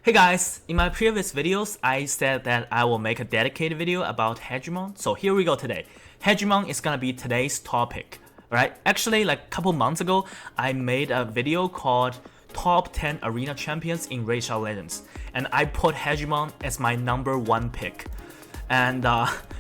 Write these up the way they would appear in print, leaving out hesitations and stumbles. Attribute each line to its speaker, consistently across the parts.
Speaker 1: Hey guys, in my previous videos, I said that I will make a dedicated video about Hegemon. So here we go today. Hegemon is gonna be today's topic, right? Actually, like a couple months ago, I made a video called Top 10 Arena Champions in Raid Shadow Legends. And I put Hegemon as my #1 pick. And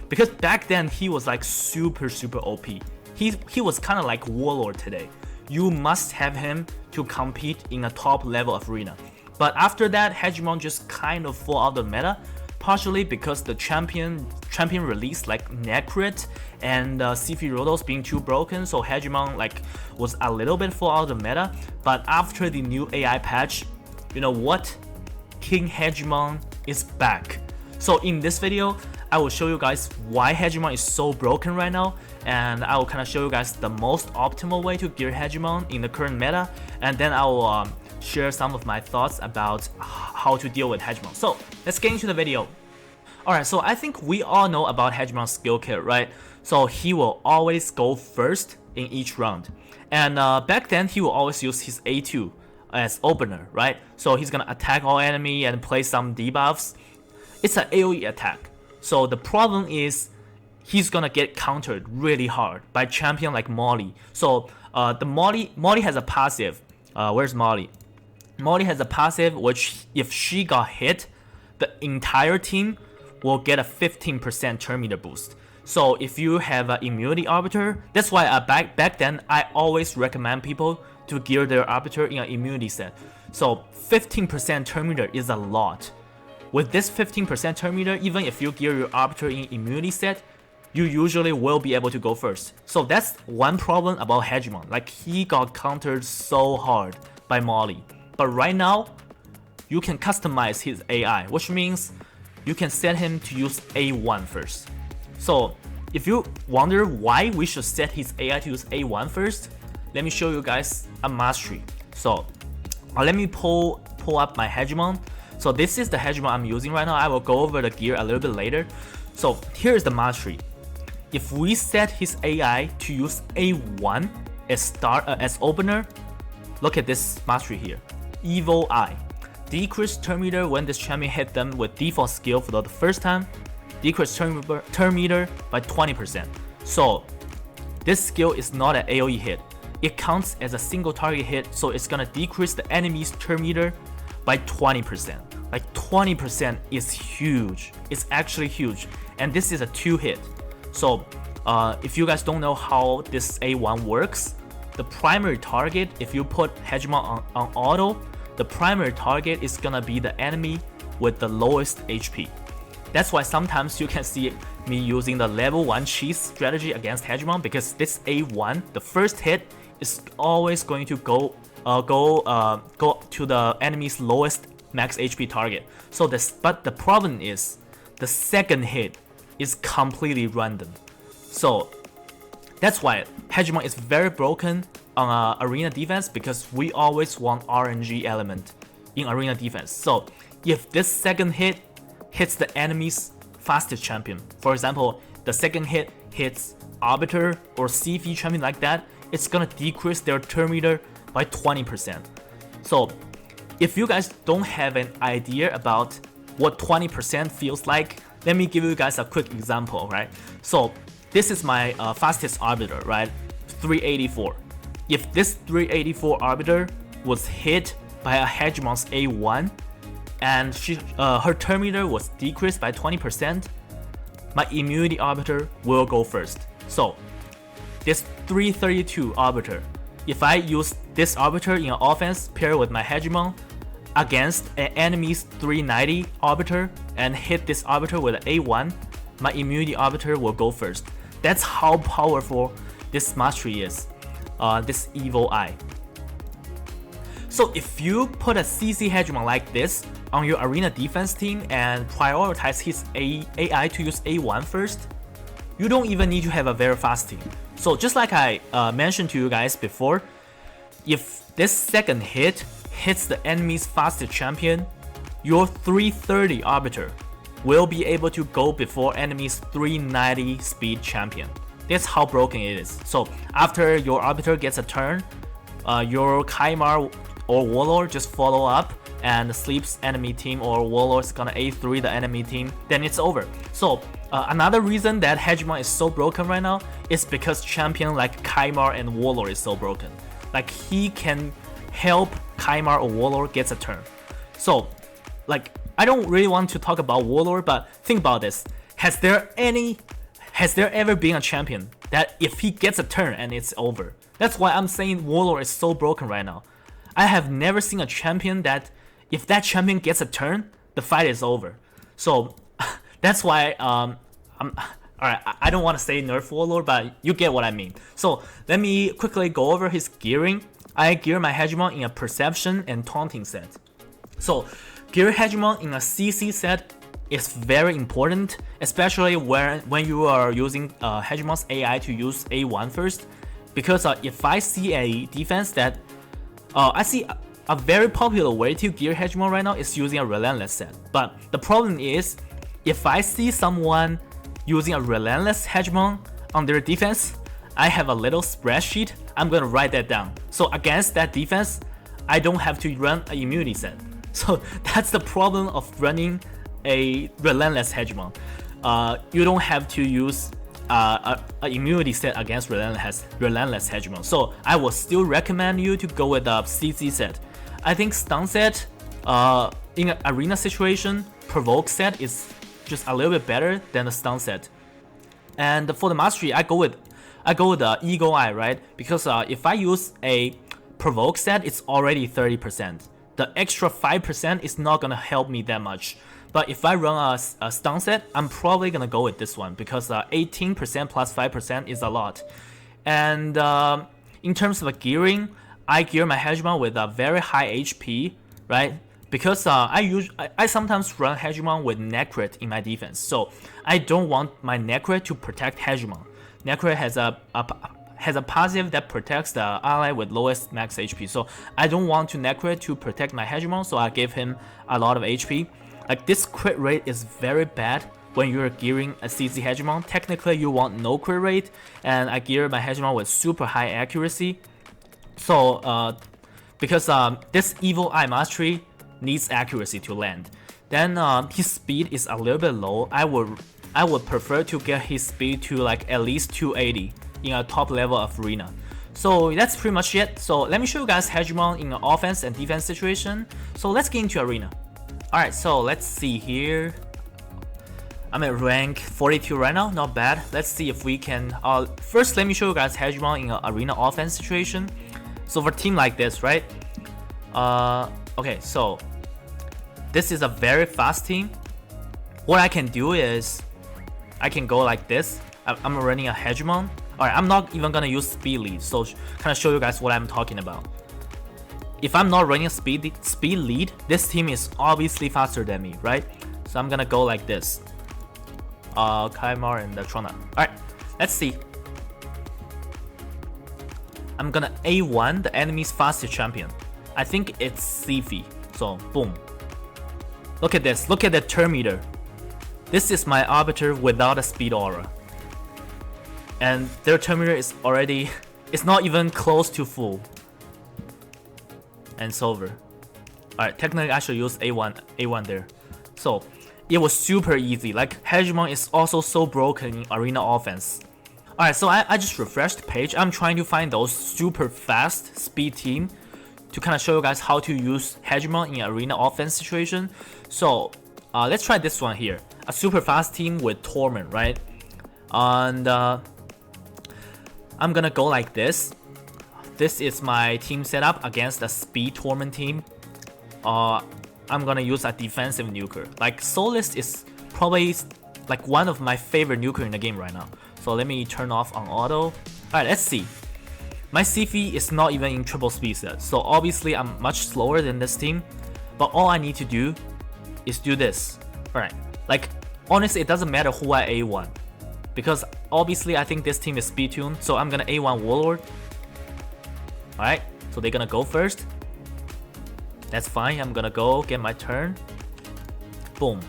Speaker 1: because back then he was like super OP. He was kind of like Warlord today. You must have him to compete in a top level of arena. But after that, Hegemon just kind of fall out of the meta, partially because the champion release like Necrit and C3 Rotos being too broken, so Hegemon like was a little bit fall out of the meta. But after the new AI patch, you know what? King Hegemon is back. So in this video, I will show you guys why Hegemon is so broken right now, and I will kind of show you guys the most optimal way to gear Hegemon in the current meta, and then I will share some of my thoughts about how to deal with Hegemon. So let's get into the video. Alright, so I think we all know about Hegemon's skill kit, right? So he will always go first in each round. And back then he will always use his A2 as opener, right? So he's gonna attack all enemy and play some debuffs. It's an AoE attack. So the problem is he's gonna get countered really hard by champion like Molly. So the Molly has a passive. Where's Molly? Molly has a passive which if she got hit, the entire team will get a 15% turn meter boost. So if you have an immunity arbiter, that's why back then I always recommend people to gear their arbiter in an immunity set. So 15% turn meter is a lot. With this 15% turn meter, even if you gear your arbiter in immunity set, you usually will be able to go first. So that's one problem about Hegemon. Like he got countered so hard by Molly. But right now, you can customize his AI, which means you can set him to use A1 first. So if you wonder why we should set his AI to use A1 first, let me show you guys a mastery. So let me pull up my Hegemon. So this is the Hegemon I'm using right now. I will go over the gear a little bit later. So here is the mastery. If we set his AI to use A1 as opener, look at this mastery here. Evil Eye. Decrease turn meter when this champion hit them with default skill for the first time. Decrease turn meter by 20%. So this skill is not an AoE hit. It counts as a single target hit, so it's gonna decrease the enemy's turn meter by 20%. Like 20% is huge. It's actually huge. And this is a 2-hit. So if you guys don't know how this A1 works, the primary target, if you put Hegemon on auto, the primary target is gonna be the enemy with the lowest HP. That's why sometimes you can see me using the level 1 cheese strategy against Hegemon, because this A1, the first hit, is always going to go to the enemy's lowest max HP target. So but the problem is the second hit is completely random. So that's why Hegemon is very broken on arena defense, because we always want RNG element in arena defense. So if this second hit hits the enemy's fastest champion, for example, the second hit hits Arbiter or C3 champion like that, it's gonna decrease their turn meter by 20%. So if you guys don't have an idea about what 20% feels like, let me give you guys a quick example, right? So this is my fastest arbiter, right? 384. If this 384 arbiter was hit by a Hegemon's A1 and her turn meter was decreased by 20%, my immunity arbiter will go first. So this 332 arbiter, if I use this arbiter in an offense paired with my Hegemon against an enemy's 390 arbiter and hit this arbiter with an A1, my immunity arbiter will go first. That's how powerful this mastery is, this Evil Eye. So if you put a CC Hegemon like this on your arena defense team and prioritize his AI to use A1 first, you don't even need to have a very fast team. So just like I mentioned to you guys before, if this second hit hits the enemy's fastest champion, your 330 arbiter will be able to go before enemy's 390 speed champion. That's how broken it is. So after your arbiter gets a turn, your Kaimar or Warlord just follow up and sleeps enemy team, or Warlord's gonna A3 the enemy team, then it's over. So another reason that Hegemon is so broken right now is because champion like Kymar and Warlord is so broken. Like he can help Kymar or Warlord gets a turn. So like I don't really want to talk about Warlord, but think about this. Has there ever been a champion that if he gets a turn and it's over? That's why I'm saying Warlord is so broken right now. I have never seen a champion that if that champion gets a turn, the fight is over. So that's why alright, I don't want to say nerf Warlord, but you get what I mean. So let me quickly go over his gearing. I gear my Hegemon in a Perception and Taunting set. So gear Hegemon in a CC set is very important, especially when you are using Hegemon's AI to use A1 first. Because if I see a defense that I see a very popular way to gear Hegemon right now is using a Relentless set. But the problem is, if I see someone using a Relentless Hegemon on their defense, I have a little spreadsheet, I'm gonna write that down. So against that defense, I don't have to run an immunity set. So that's the problem of running a Relentless Hegemon. You don't have to use an immunity set against Relentless Hegemon. So I will still recommend you to go with a CC set. I think stun set in an arena situation, provoke set is just a little bit better than the stun set. And for the mastery, I go with the Eagle Eye, right? Because if I use a provoke set, it's already 30%. The extra 5% is not gonna help me that much. But if I run a stun set, I'm probably gonna go with this one because 18% plus 5% is a lot. And in terms of gearing, I gear my Hegemon with a very high HP, right? Because I sometimes run Hegemon with Necrit in my defense, so I don't want my Necrit to protect Hegemon. Necrit has a passive that protects the ally with lowest max HP, so I don't want to Necrit to protect my Hegemon, so I give him a lot of HP. Like this crit rate is very bad when you're gearing a CC Hegemon. Technically you want no crit rate, and I gear my Hegemon with super high accuracy. So because this Evil Eye Mastery needs accuracy to land, then his speed is a little bit low. I would prefer to get his speed to like at least 280 in a top level of arena. So that's pretty much it. So let me show you guys Hegemon in an offense and defense situation. So let's get into arena. Alright, so let's see here. I'm at rank 42 right now, not bad. Let's see if we can first let me show you guys Hegemon in an arena offense situation. So for a team like this, right? Okay, so this is a very fast team. What I can do is I can go like this. I'm running a Hegemon. Alright, I'm not even gonna use speed lead, so kind of show you guys what I'm talking about. If I'm not running a speed lead, this team is obviously faster than me, right? So I'm gonna go like this. Kymar and Trona. Alright, let's see. I'm gonna A1 the enemy's fastest champion. I think it's Sifi. So boom. Look at this. Look at the turn meter. This is my arbiter without a speed aura. And their turn meter is already, it's not even close to full. And it's over. Alright, technically I should use A1 there. So it was super easy. Like Hegemon is also so broken in arena offense. Alright, so I just refreshed the page. I'm trying to find those super fast speed team to kind of show you guys how to use Hegemon in arena offense situation. So let's try this one here. A super fast team with Torment, right? And I'm gonna go like this. This is my team setup against a speed Torment team. I'm gonna use a defensive nuker. Like Solist is probably like one of my favorite nuker in the game right now. So let me turn off on auto. Alright, let's see. My Sifi is not even in triple speed set, so obviously I'm much slower than this team. But all I need to do is do this. Alright, like honestly it doesn't matter who I A1. Because obviously I think this team is speed tuned, so I'm gonna A1 Warlord. Alright, so they're gonna go first. That's fine, I'm gonna go get my turn. Boom.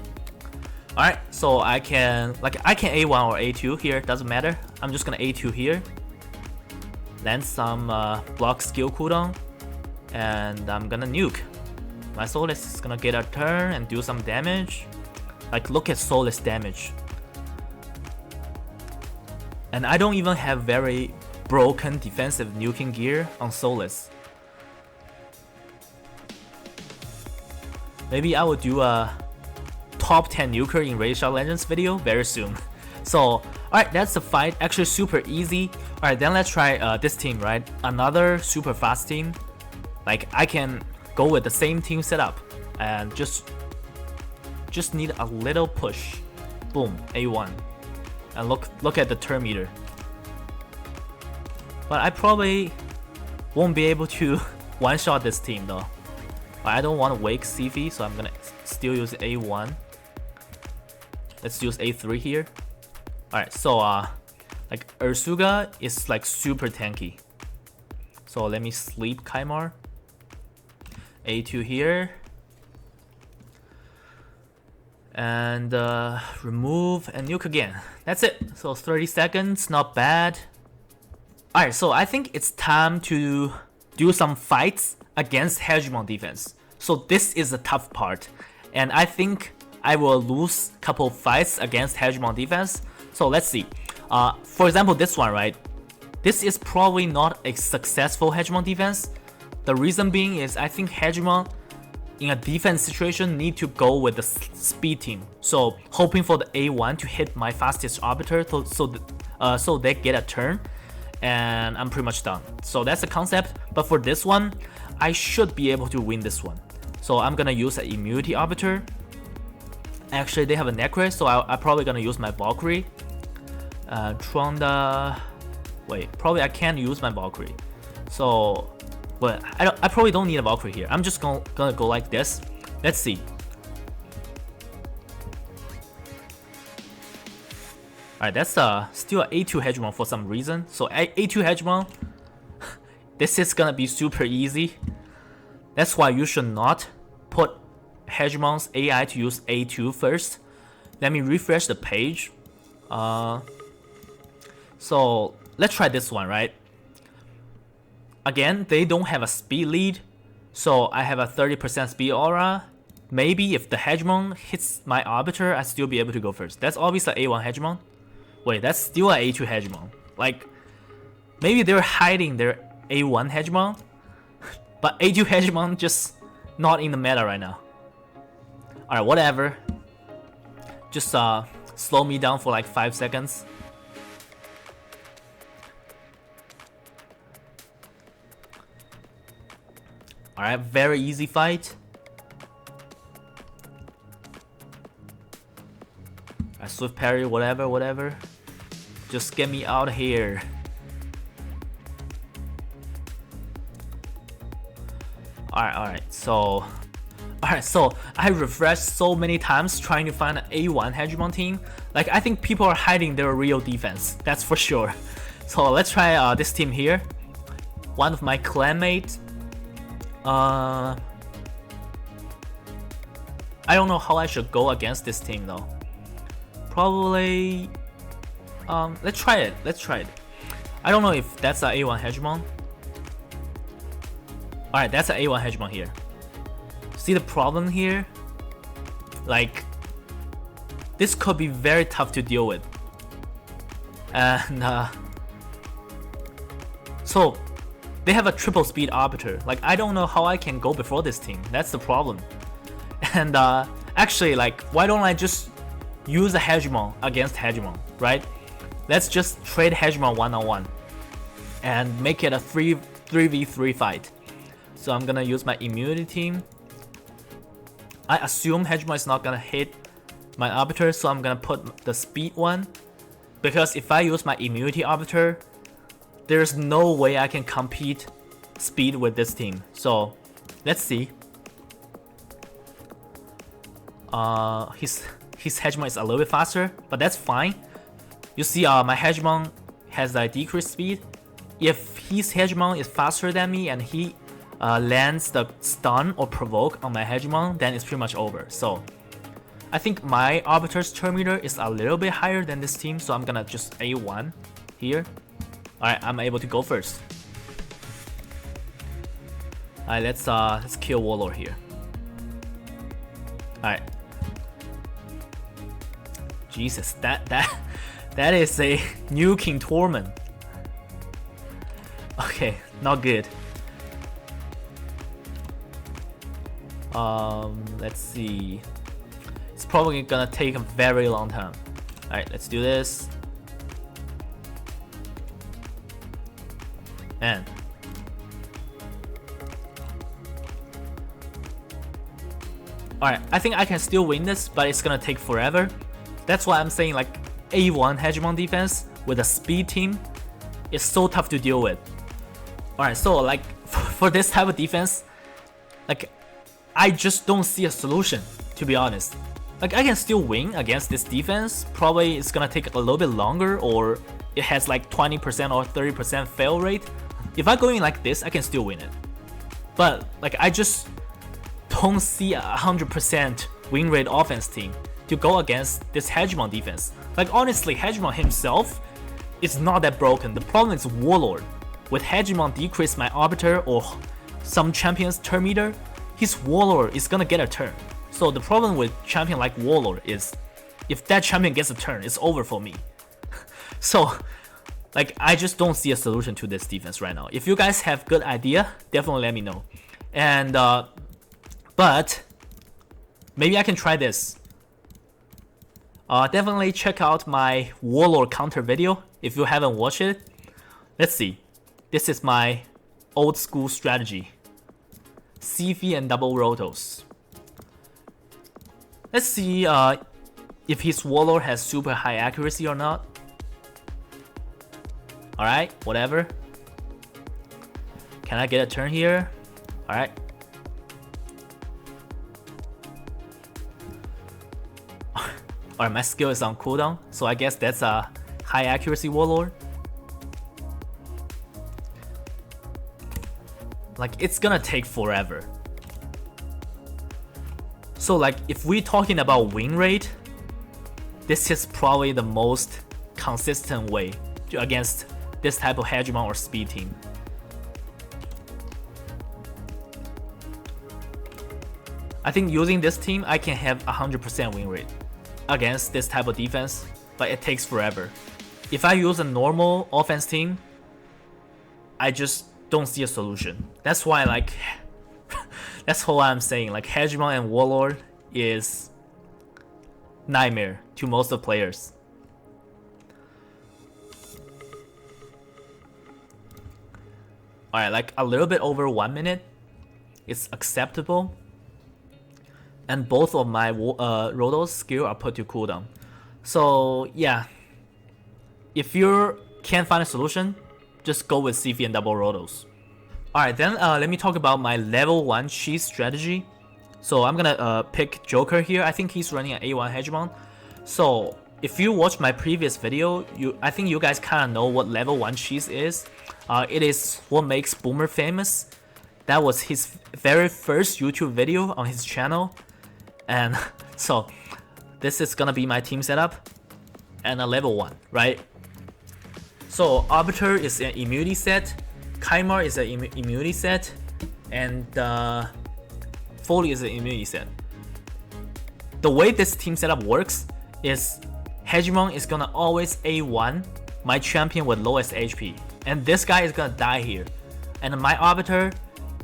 Speaker 1: Alright, so I can A1 or A2 here, doesn't matter. I'm just gonna A2 here. Land some block skill cooldown. and I'm gonna nuke. My Soulless is gonna get a turn and do some damage. Like, look at Soulless damage. And I don't even have very broken defensive nuking gear on Soulless. Maybe I will do a top 10 nuker in Raid Shot Legends video very soon. So, alright, that's the fight. Actually super easy. Alright, then let's try this team, right? Another super fast team. Like, I can go with the same team setup and just need a little push. Boom, A1. And look at the turn meter. But I probably won't be able to one-shot this team though. I don't want to wake Sifi, so I'm gonna still use A1. Let's use A3 here. Alright, so like Ursuga is like super tanky. So let me sleep Kaimar. A2 here. And remove and nuke again. That's it. So 30 seconds, not bad. Alright, so I think it's time to do some fights against Hegemon defense. So this is the tough part. And I think I will lose a couple fights against Hegemon defense. So let's see. For example, this one, right? This is probably not a successful Hegemon defense. The reason being is I think Hegemon in a defense situation need to go with the speed team. So hoping for the A1 to hit my fastest arbiter so they get a turn. And I'm pretty much done. So that's the concept. But for this one, I should be able to win this one. So I'm gonna use an immunity arbiter. Actually, they have a Necro, so I'm probably gonna use my Valkyrie. Tronda. Wait, probably I can't use my Valkyrie. So, but I probably don't need a Valkyrie here. I'm just gonna go like this. Let's see. Alright, that's still an A2 Hegemon for some reason. So A2 Hegemon, this is gonna be super easy. That's why you should not put Hegemon's AI to use A2 first. Let me refresh the page. So let's try this one, right? Again, they don't have a speed lead, so I have a 30% speed aura. Maybe if the Hegemon hits my arbiter, I'd still be able to go first. That's obviously A1 Hegemon. Wait, that's still an A2 Hegemon. Like, maybe they're hiding their A1 Hegemon, but A2 Hegemon just not in the meta right now. Alright, whatever. Just slow me down for like 5 seconds. Alright, very easy fight. Swift parry, whatever. Just get me out of here. Alright, so I refreshed so many times trying to find an A1 Hegemon team. Like, I think people are hiding their real defense, that's for sure. So let's try this team here. One of my clanmates. I don't know how I should go against this team though. Probably let's try it. I don't know if that's an A1 Hegemon. Alright, that's an A1 Hegemon here. See the problem here? Like, this could be very tough to deal with. And so they have a triple speed arbiter. Like, I don't know how I can go before this team. That's the problem. And actually, like, why don't I just use a Hegemon against Hegemon, right? Let's just trade Hegemon one-on-one and make it a 3v3 fight. So I'm gonna use my immunity team. I assume Hegemon is not gonna hit my arbiter, so I'm gonna put the speed one. Because if I use my immunity arbiter, there's no way I can compete speed with this team. So let's see. His Hegemon is a little bit faster, but that's fine. You see, my Hegemon has a decreased speed. If his Hegemon is faster than me and he lands the stun or provoke on my Hegemon, then it's pretty much over. So I think my arbiter's turn meter is a little bit higher than this team, so I'm gonna just A1 here. Alright, I'm able to go first. Alright, let's kill Warlord here. Alright. Jesus, that is a new King Torment. Okay, not good. Let's see. It's probably gonna take a very long time. Alright, let's do this. And alright, I think I can still win this, but it's gonna take forever. That's why I'm saying like A1 Hegemon defense with a speed team is so tough to deal with. Alright, so like for this type of defense, like I just don't see a solution, to be honest. Like I can still win against this defense. Probably it's gonna take a little bit longer, or it has like 20% or 30% fail rate. If I go in like this, I can still win it. But like I just don't see a 100% win rate offense team to go against this Hegemon defense. Like honestly, Hegemon himself is not that broken. The problem is Warlord. With Hegemon decrease my Arbiter or some champion's turn meter, his Warlord is gonna get a turn. So the problem with champion like Warlord is, if that champion gets a turn, it's over for me. So like I just don't see a solution to this defense right now. If you guys have good idea, definitely let me know. And but maybe I can try this. Definitely check out my Warlord counter video if you haven't watched it. Let's see. This is my old school strategy. CV and double rotos. Let's see if his Warlord has super high accuracy or not. Alright, whatever. Can I get a turn here? Alright. Alright, my skill is on cooldown, so I guess that's a high accuracy Warlord. Like, it's gonna take forever. So like, if we're talking about win rate, this is probably the most consistent way to against this type of Hegemon or speed team. I think using this team, I can have 100% win rate against this type of defense, but it takes forever. If I use a normal offense team, I just don't see a solution. That's why like that's all I'm saying. Like Hegemon and Warlord is nightmare to most of the players. Alright, like a little bit over 1 minute is acceptable. And both of my Roto's skill are put to cooldown. So yeah, if you can't find a solution, just go with CV and double Rotos. Alright, then let me talk about my level 1 cheese strategy. So I'm gonna pick Joker here. I think he's running an A1 Hegemon. So if you watch my previous video, I think you guys kind of know what level 1 cheese is. It is what makes Boomer famous. That was his very first YouTube video on his channel. And so this is gonna be my team setup and a level 1, right? So Arbiter is an immunity set, Kymar is an immunity set, and Foley is an immunity set. The way this team setup works is Hegemon is gonna always A1 my champion with lowest HP, and this guy is gonna die here. And my Arbiter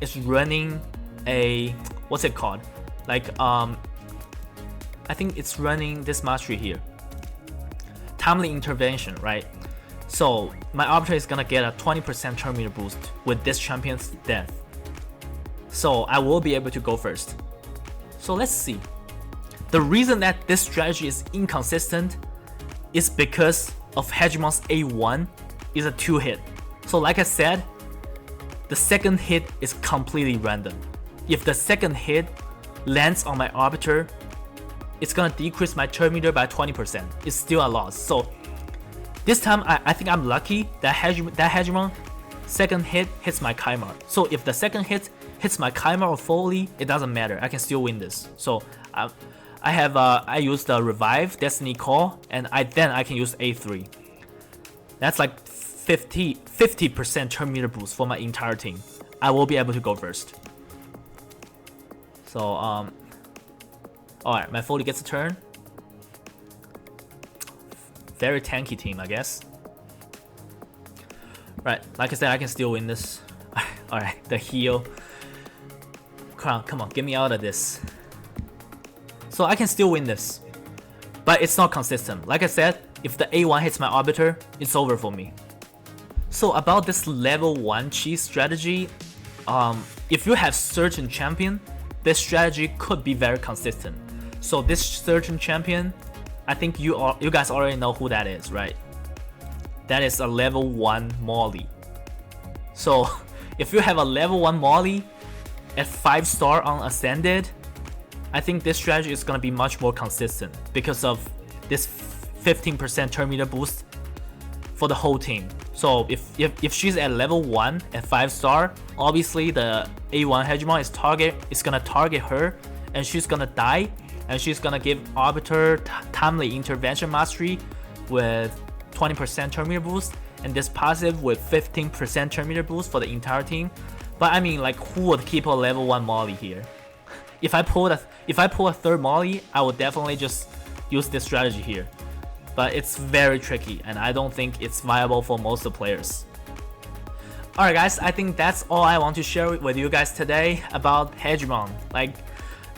Speaker 1: is running a, what's it called? Like I think it's running this mastery here. Timely intervention, right? So my Arbiter is gonna get a 20% turn meter boost with this champion's death. So I will be able to go first. So let's see. The reason that this strategy is inconsistent is because of Hegemon's A1 is a 2-hit. So like I said, the second hit is completely random. If the second hit lands on my Arbiter, it's gonna decrease my turn meter by 20%. It's still a loss. So this time I think I'm lucky that Hegemon second hit hits my Kymar. So if the second hit hits my Kymar or Foley, it doesn't matter. I can still win this. So I used the Revive, Destiny Call, and then I can use A3. That's like 50% turn meter boost for my entire team. I will be able to go first. So alright, my Foley gets a turn. Very tanky team, I guess. Right, like I said, I can still win this. Alright, the heal. Come on, get me out of this. So I can still win this. But it's not consistent. Like I said, if the A1 hits my Arbiter, it's over for me. So about this level 1 cheese strategy, if you have certain champion, this strategy could be very consistent. So this certain champion, I think you guys already know who that is, right? That is a level 1 Molly. So if you have a level 1 Molly at 5-star on Ascended, I think this strategy is gonna be much more consistent because of this 15% turn meter boost for the whole team. So if she's at level 1 at 5-star, obviously the A1 Hegemon is gonna target her, and she's gonna die, and she's gonna give Arbiter timely intervention mastery with 20% turn meter boost, and this passive with 15% turn meter boost for the entire team. But I mean, like, who would keep a level 1 Molly here? If I pull a third Molly, I would definitely just use this strategy here. But it's very tricky, and I don't think it's viable for most of the players. Alright guys, I think that's all I want to share with you guys today about Hegemon. Like,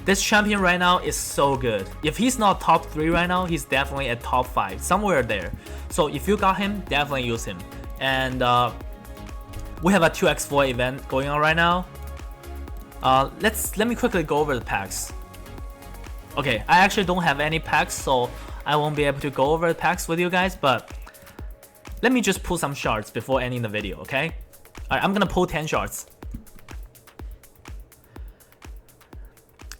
Speaker 1: this champion right now is so good. If he's not top 3 right now, he's definitely at top 5, somewhere there. So if you got him, definitely use him. And we have a 2x4 event going on right now. Let me quickly go over the packs. Okay, I actually don't have any packs, so I won't be able to go over the packs with you guys, but let me just pull some shards before ending the video, okay? Alright, I'm gonna pull 10 shards.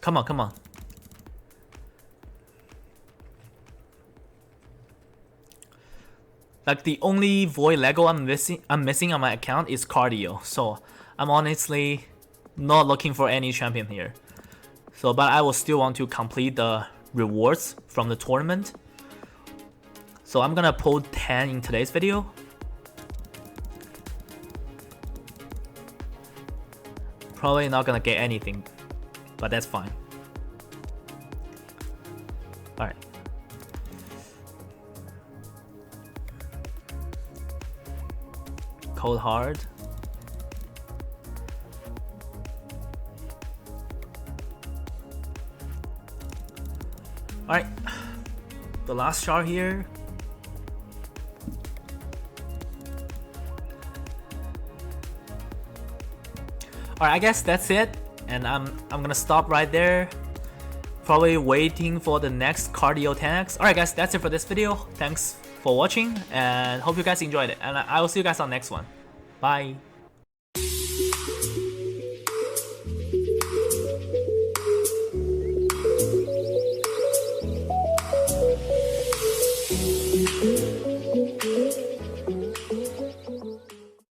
Speaker 1: Come on, come on. Like, the only void Lego I'm missing on my account is cardio, so I'm honestly not looking for any champion here. So, but I will still want to complete the rewards from the tournament. So I'm gonna pull 10 in today's video. Probably not gonna get anything, but that's fine. Alright. Cold hard. Alright, the last shard here. Alright, I guess that's it, and I'm gonna stop right there. Probably waiting for the next cardio 10x. Alright guys, that's it for this video. Thanks for watching, and hope you guys enjoyed it, and I will see you guys on the next one. Bye.